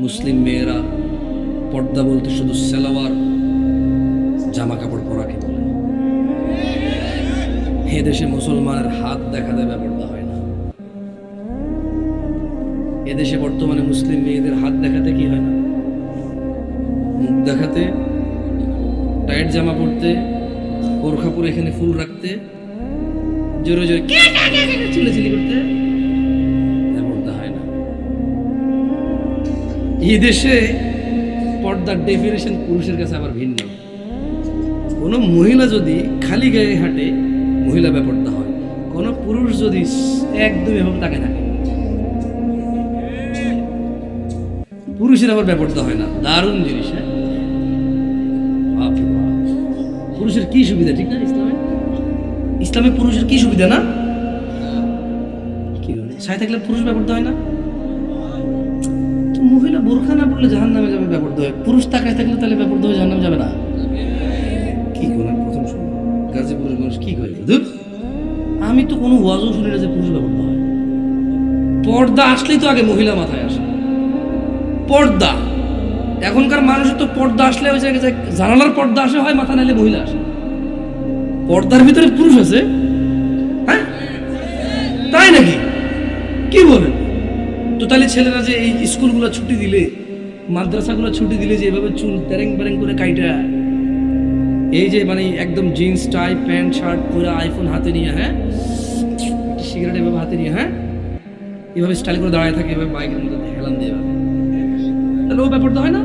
মুসলিম মেয়েরা পর্দা বলতে শুধু সালোয়ার জামা কাপড় পরাকে বলে। এ দেশে মুসলমানের হাত দেখাতে বেপরদা হয় না। এদেশে বর্তমানে মুসলিম মেয়েদের হাত দেখাতে কি হয় না, মুখ দেখাতে, টাইট জামা পরতে, বোরখা পরে এখানে ফুল রাখতে, জোরে জোরে চিল্লাচিল্লি করতে বেপরদা হয় না। এই দেশে পর্দার ডেফিনেশন পুরুষের কাছে আবার ভিন্ন। কোনো মহিলা যদি খালি গায়ে হাঁটে, মহিলা বেপরদা হয়। কোনো পুরুষ যদি একদম এভাবে তাকে থাকে, পুরুষের আবার বেপরদা হয় না। দারুণ জিনিস। হ্যাঁ, পুরুষের কি সুবিধা, ঠিক না? ইসলামে পুরুষের কি সুবিধা না? কি সাথে থাকলে পুরুষ বেপরদা হয় না? তো মহিলা বোরখা না পড়লে জাহান্নামে যাবে, বেপরদা হয়। পুরুষ তাকায় থাকলে তাহলে বেপরদা হয়ে জাহান্নামে যাবে না? কি করে প্রথম শুনি গাজীপুরের মানুষ কি করে? আমি তো কোনো ওয়াজও শুনি না যে পুরুষ বেপরদা হয়। পর্দা আসলেই তো আগে মহিলা মাথায় আসে। পর্দা এখনকার মানুষের তো পর্দা আসলে ওই জায়গায় জানালার পর্দা আসে হয়, মাথা নাইলে মহিলা আসে। পর্দার ভিতরে পুরুষ আছে? হ্যাঁ, তাই নাকি? কি বলেন? তো তাহলে ছেলেরা যে এই স্কুলগুলো ছুটি দিলে, মাদ্রাসাগুলো ছুটি দিলে, যে এভাবে চুল প্যারেং প্যারেং করে কাইটা, এই যে মানে একদম জিন্স টাই প্যান্ট শার্ট পরে, আইফোন হাতে নিয়ে, হ্যাঁ, সিগারেট এভাবে হাতে নিয়ে, হ্যাঁ, এভাবে স্টাইল করে দাঁড়ায় থাকে, এভাবে বাইকের মধ্যে হেলান দিয়ে, তাহলে ও ব্যাপারটা হয় না?